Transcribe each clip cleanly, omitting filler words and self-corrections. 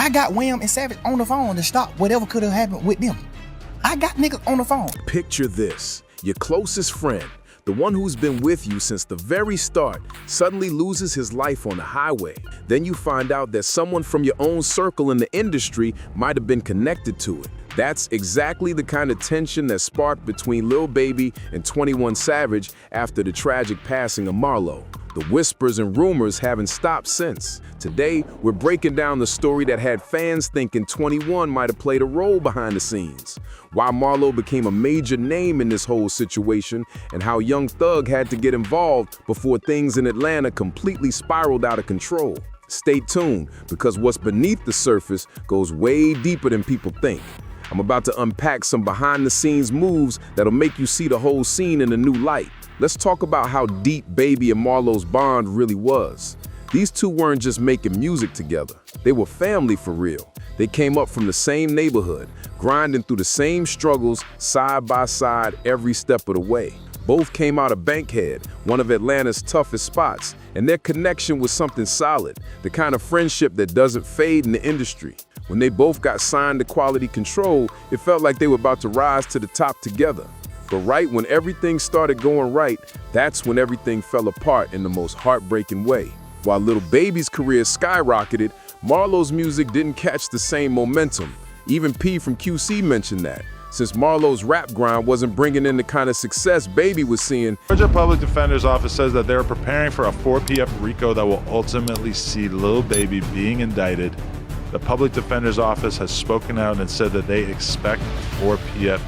I got Wham and Savage on the phone to stop whatever could have happened with them. I got niggas on the phone. Picture this, your closest friend, the one who's been with you since the very start, suddenly loses his life on the highway. Then you find out that someone from your own circle in the industry might have been connected to it. That's exactly the kind of tension that sparked between Lil Baby and 21 Savage after the tragic passing of Marlo. The whispers and rumors haven't stopped since. Today, we're breaking down the story that had fans thinking 21 might have played a role behind the scenes, why Marlo became a major name in this whole situation, and how Young Thug had to get involved before things in Atlanta completely spiraled out of control. Stay tuned, because what's beneath the surface goes way deeper than people think. I'm about to unpack some behind-the-scenes moves that'll make you see the whole scene in a new light. Let's talk about how deep Baby and Marlo's bond really was. These two weren't just making music together. They were family for real. They came up from the same neighborhood, grinding through the same struggles side by side every step of the way. Both came out of Bankhead, one of Atlanta's toughest spots, and their connection was something solid, the kind of friendship that doesn't fade in the industry. When they both got signed to Quality Control, it felt like they were about to rise to the top together. But right when everything started going right, that's when everything fell apart in the most heartbreaking way. While Lil Baby's career skyrocketed, Marlo's music didn't catch the same momentum. Even P from QC mentioned that, since Marlo's rap grind wasn't bringing in the kind of success Baby was seeing. Georgia Public Defender's Office says that they're preparing for a 4PF RICO that will ultimately see Lil Baby being indicted. The Public Defender's Office has spoken out and said that they expect 4PF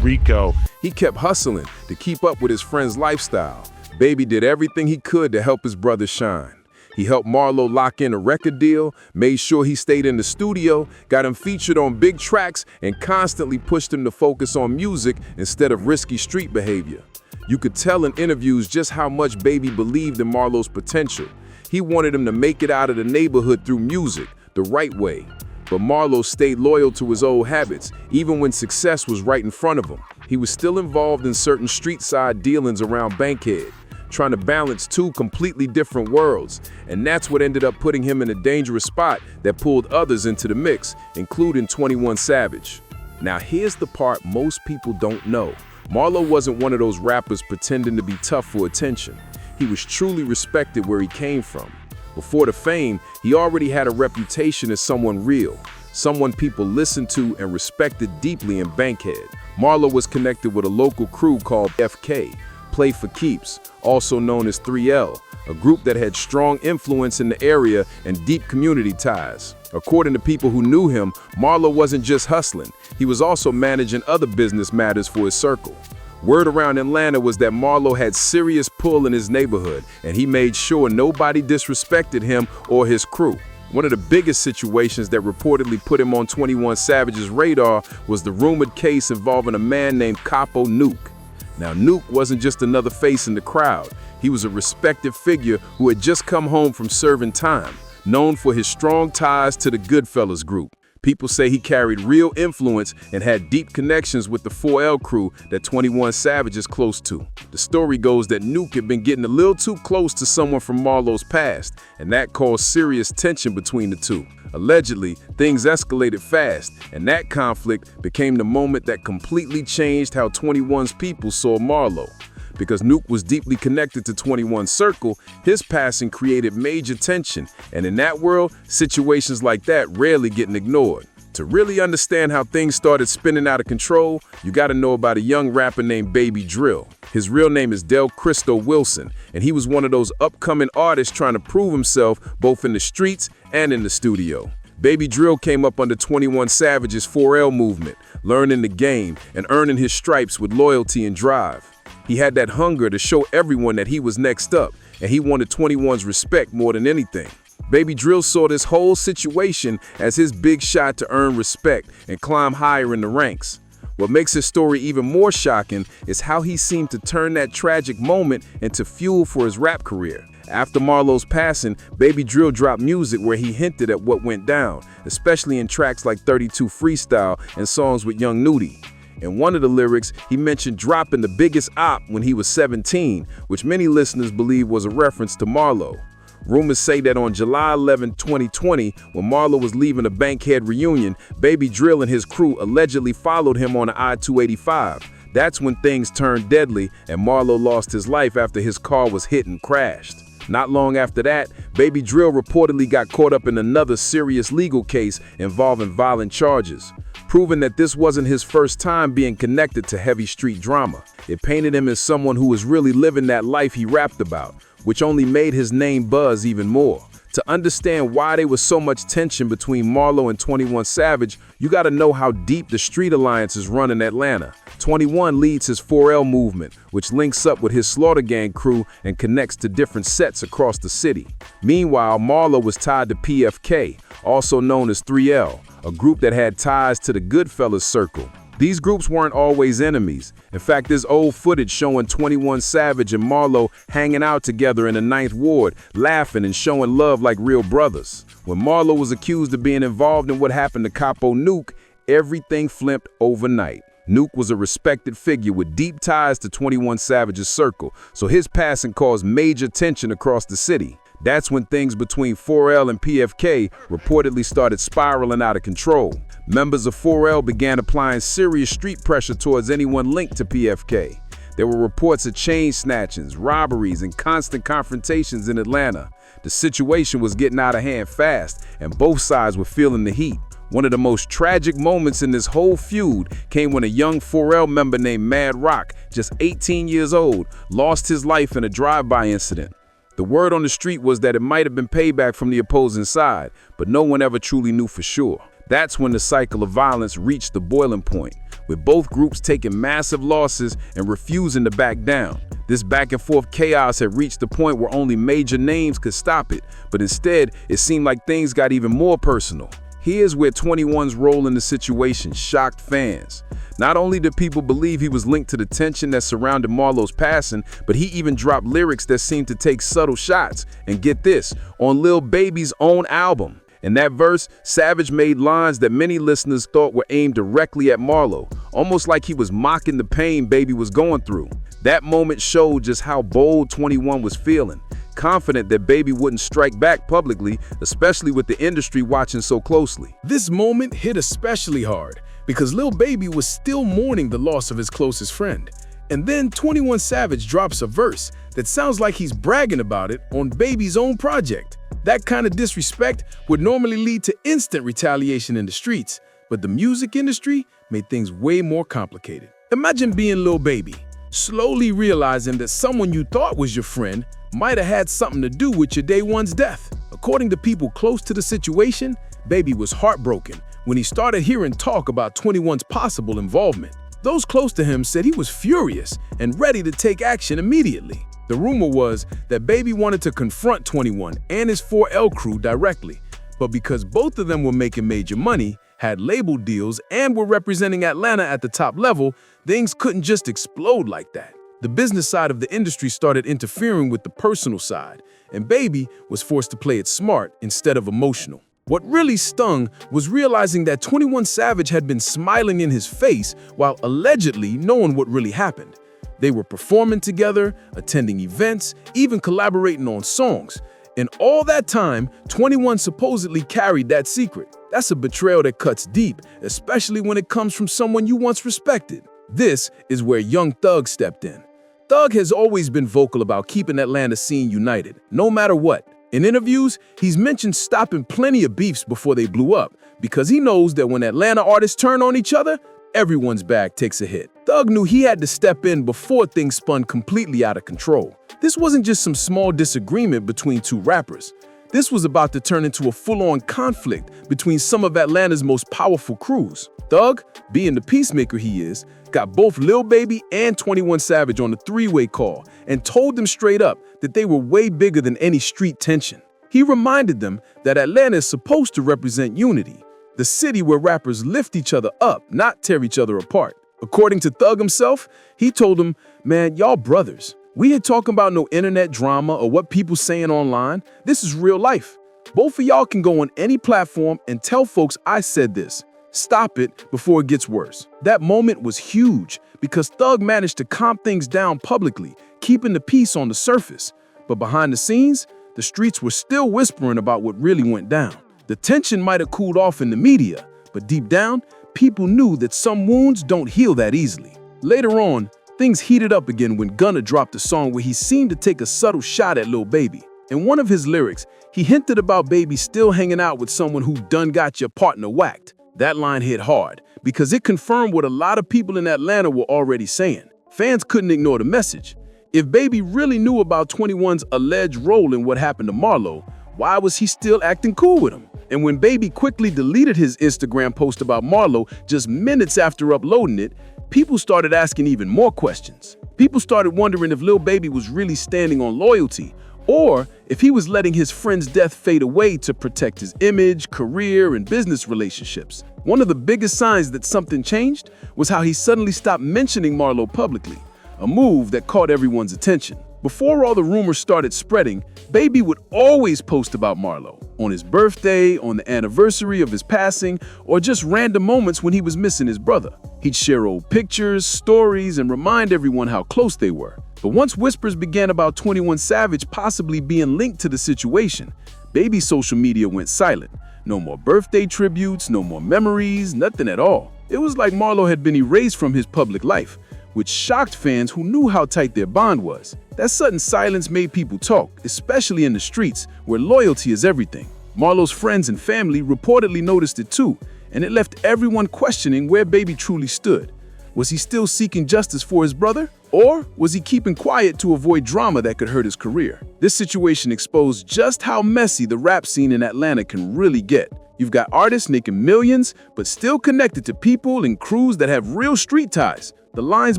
RICO. He kept hustling to keep up with his friend's lifestyle. Baby did everything he could to help his brother shine. He helped Marlo lock in a record deal, made sure he stayed in the studio, got him featured on big tracks, and constantly pushed him to focus on music instead of risky street behavior. You could tell in interviews just how much Baby believed in Marlo's potential. He wanted him to make it out of the neighborhood through music, the right way. But Marlo stayed loyal to his old habits, even when success was right in front of him. He was still involved in certain street-side dealings around Bankhead, trying to balance two completely different worlds. And that's what ended up putting him in a dangerous spot that pulled others into the mix, including 21 Savage. Now here's the part most people don't know. Marlo wasn't one of those rappers pretending to be tough for attention. He was truly respected where he came from. Before the fame, he already had a reputation as someone real, someone people listened to and respected deeply in Bankhead. Marlo was connected with a local crew called FK, Play for Keeps, also known as 3L, a group that had strong influence in the area and deep community ties. According to people who knew him, Marlo wasn't just hustling, he was also managing other business matters for his circle. Word around Atlanta was that Marlo had serious pull in his neighborhood, and he made sure nobody disrespected him or his crew. One of the biggest situations that reportedly put him on 21 Savage's radar was the rumored case involving a man named Capo Nuke. Now, Nuke wasn't just another face in the crowd. He was a respected figure who had just come home from serving time, known for his strong ties to the Goodfellas group. People say he carried real influence and had deep connections with the 4L crew that 21 Savage is close to. The story goes that Nuke had been getting a little too close to someone from Marlo's past, and that caused serious tension between the two. Allegedly, things escalated fast, and that conflict became the moment that completely changed how 21's people saw Marlo. Because Nuke was deeply connected to 21's circle, his passing created major tension, and in that world, situations like that rarely get ignored. To really understand how things started spinning out of control, you gotta know about a young rapper named Baby Drill. His real name is Del Cristo Wilson, and he was one of those upcoming artists trying to prove himself both in the streets and in the studio. Baby Drill came up under 21 Savage's 4L movement, learning the game and earning his stripes with loyalty and drive. He had that hunger to show everyone that he was next up, and he wanted 21's respect more than anything. Baby Drill saw this whole situation as his big shot to earn respect and climb higher in the ranks. What makes his story even more shocking is how he seemed to turn that tragic moment into fuel for his rap career. After Marlo's passing, Baby Drill dropped music where he hinted at what went down, especially in tracks like 32 Freestyle and songs with Young Nudie. In one of the lyrics, he mentioned dropping the biggest op when he was 17, which many listeners believe was a reference to Marlo. Rumors say that on July 11, 2020, when Marlo was leaving a Bankhead reunion, Baby Drill and his crew allegedly followed him on the I-285. That's when things turned deadly and Marlo lost his life after his car was hit and crashed. Not long after that, Baby Drill reportedly got caught up in another serious legal case involving violent charges, proving that this wasn't his first time being connected to heavy street drama. It painted him as someone who was really living that life he rapped about, which only made his name buzz even more. To understand why there was so much tension between Marlo and 21 Savage, you gotta know how deep the street alliances run in Atlanta. 21 leads his 4L movement, which links up with his Slaughter Gang crew and connects to different sets across the city. Meanwhile, Marlo was tied to PFK, also known as 3L, a group that had ties to the Goodfellas circle. These groups weren't always enemies. In fact, there's old footage showing 21 Savage and Marlo hanging out together in the 9th Ward, laughing and showing love like real brothers. When Marlo was accused of being involved in what happened to Capo Nuke, everything flipped overnight. Nuke was a respected figure with deep ties to 21 Savage's circle, so his passing caused major tension across the city. That's when things between 4L and PFK reportedly started spiraling out of control. Members of 4L began applying serious street pressure towards anyone linked to PFK. There were reports of chain snatchings, robberies, and constant confrontations in Atlanta. The situation was getting out of hand fast, and both sides were feeling the heat. One of the most tragic moments in this whole feud came when a young 4L member named Mad Rock, just 18 years old, lost his life in a drive-by incident. The word on the street was that it might have been payback from the opposing side, but no one ever truly knew for sure. That's when the cycle of violence reached the boiling point, with both groups taking massive losses and refusing to back down. This back and forth chaos had reached the point where only major names could stop it, but instead, it seemed like things got even more personal. Here's where 21's role in the situation shocked fans. Not only did people believe he was linked to the tension that surrounded Marlo's passing, but he even dropped lyrics that seemed to take subtle shots. And get this, on Lil Baby's own album. In that verse, Savage made lines that many listeners thought were aimed directly at Marlo, almost like he was mocking the pain Baby was going through. That moment showed just how bold 21 was feeling, confident that Baby wouldn't strike back publicly, especially with the industry watching so closely. This moment hit especially hard because Lil Baby was still mourning the loss of his closest friend. And then 21 Savage drops a verse that sounds like he's bragging about it on Baby's own project. That kind of disrespect would normally lead to instant retaliation in the streets, but the music industry made things way more complicated. Imagine being Lil Baby, slowly realizing that someone you thought was your friend might have had something to do with your day one's death. According to people close to the situation, Baby was heartbroken when he started hearing talk about 21's possible involvement. Those close to him said he was furious and ready to take action immediately. The rumor was that Baby wanted to confront 21 and his 4L crew directly, but because both of them were making major money, had label deals, and were representing Atlanta at the top level, things couldn't just explode like that. The business side of the industry started interfering with the personal side, and Baby was forced to play it smart instead of emotional. What really stung was realizing that 21 Savage had been smiling in his face while allegedly knowing what really happened. They were performing together, attending events, even collaborating on songs. In all that time, 21 supposedly carried that secret. That's a betrayal that cuts deep, especially when it comes from someone you once respected. This is where Young Thug stepped in. Thug has always been vocal about keeping Atlanta scene united, no matter what. In interviews, he's mentioned stopping plenty of beefs before they blew up, because he knows that when Atlanta artists turn on each other, everyone's back takes a hit. Thug knew he had to step in before things spun completely out of control. This wasn't just some small disagreement between two rappers. This was about to turn into a full-on conflict between some of Atlanta's most powerful crews. Thug, being the peacemaker he is, got both Lil Baby and 21 Savage on a three-way call and told them straight up that they were way bigger than any street tension. He reminded them that Atlanta is supposed to represent unity, the city where rappers lift each other up, not tear each other apart. According to Thug himself, he told them, "Man, y'all brothers. We ain't talking about no internet drama or what people saying online. This is real life. Both of y'all can go on any platform and tell folks I said this. Stop it before it gets worse." That moment was huge because Thug managed to calm things down publicly, keeping the peace on the surface. But behind the scenes, the streets were still whispering about what really went down. The tension might have cooled off in the media, but deep down, people knew that some wounds don't heal that easily. Later on, things heated up again when Gunna dropped a song where he seemed to take a subtle shot at Lil Baby. In one of his lyrics, he hinted about Baby still hanging out with someone who done got your partner whacked. That line hit hard because it confirmed what a lot of people in Atlanta were already saying. Fans couldn't ignore the message. If Baby really knew about 21's alleged role in what happened to Marlo, why was he still acting cool with him? And when Baby quickly deleted his Instagram post about Marlo just minutes after uploading it, people started asking even more questions. People started wondering if Lil Baby was really standing on loyalty, or if he was letting his friend's death fade away to protect his image, career, and business relationships. One of the biggest signs that something changed was how he suddenly stopped mentioning Marlo publicly, a move that caught everyone's attention. Before all the rumors started spreading, Baby would always post about Marlo, on his birthday, on the anniversary of his passing, or just random moments when he was missing his brother. He'd share old pictures, stories, and remind everyone how close they were. But once whispers began about 21 Savage possibly being linked to the situation, Baby's social media went silent. No more birthday tributes, no more memories, nothing at all. It was like Marlo had been erased from his public life, which shocked fans who knew how tight their bond was. That sudden silence made people talk, especially in the streets, where loyalty is everything. Marlo's friends and family reportedly noticed it too, and it left everyone questioning where Baby truly stood. Was he still seeking justice for his brother? Or was he keeping quiet to avoid drama that could hurt his career? This situation exposed just how messy the rap scene in Atlanta can really get. You've got artists making millions, but still connected to people and crews that have real street ties. The lines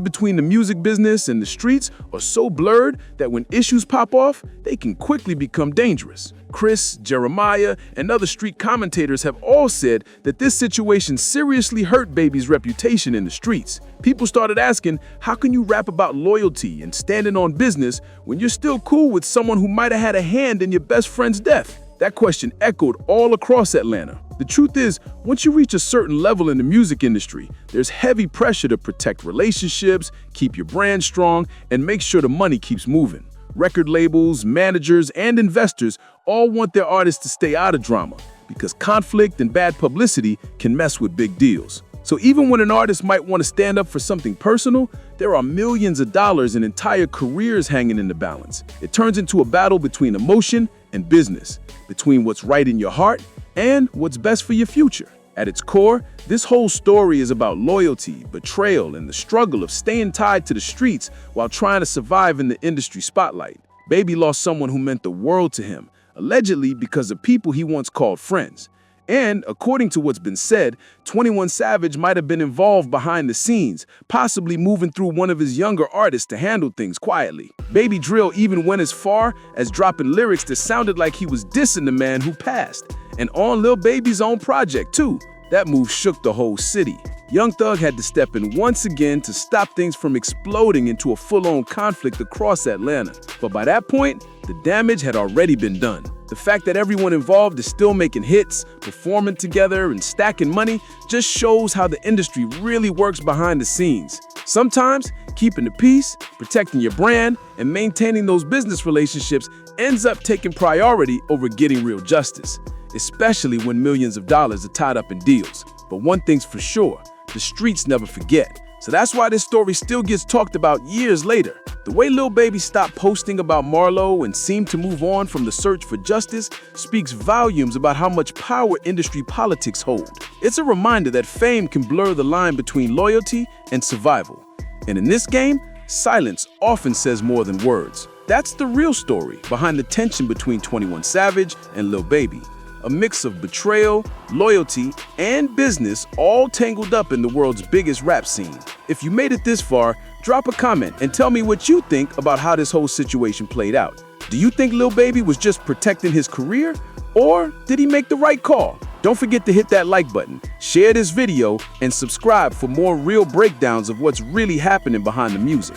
between the music business and the streets are so blurred that when issues pop off, they can quickly become dangerous. Chris, Jeremiah, and other street commentators have all said that this situation seriously hurt Baby's reputation in the streets. People started asking, how can you rap about loyalty and standing on business when you're still cool with someone who might have had a hand in your best friend's death? That question echoed all across Atlanta. The truth is, once you reach a certain level in the music industry, there's heavy pressure to protect relationships, keep your brand strong, and make sure the money keeps moving. Record labels, managers, and investors all want their artists to stay out of drama because conflict and bad publicity can mess with big deals. So even when an artist might want to stand up for something personal, there are millions of dollars and entire careers hanging in the balance. It turns into a battle between emotion and business, between what's right in your heart and what's best for your future. At its core, this whole story is about loyalty, betrayal, and the struggle of staying tied to the streets while trying to survive in the industry spotlight. Baby lost someone who meant the world to him, allegedly because of people he once called friends. And, according to what's been said, 21 Savage might have been involved behind the scenes, possibly moving through one of his younger artists to handle things quietly. Baby Drill even went as far as dropping lyrics that sounded like he was dissing the man who passed, and on Lil Baby's own project too. That move shook the whole city. Young Thug had to step in once again to stop things from exploding into a full-on conflict across Atlanta. But by that point, the damage had already been done. The fact that everyone involved is still making hits, performing together, and stacking money just shows how the industry really works behind the scenes. Sometimes, keeping the peace, protecting your brand, and maintaining those business relationships ends up taking priority over getting real justice, especially when millions of dollars are tied up in deals. But one thing's for sure, the streets never forget. So that's why this story still gets talked about years later. The way Lil Baby stopped posting about Marlo and seemed to move on from the search for justice speaks volumes about how much power industry politics hold. It's a reminder that fame can blur the line between loyalty and survival. And in this game, silence often says more than words. That's the real story behind the tension between 21 Savage and Lil Baby. A mix of betrayal, loyalty, and business all tangled up in the world's biggest rap scene. If you made it this far, drop a comment and tell me what you think about how this whole situation played out. Do you think Lil Baby was just protecting his career, or did he make the right call? Don't forget to hit that like button, share this video, and subscribe for more real breakdowns of what's really happening behind the music.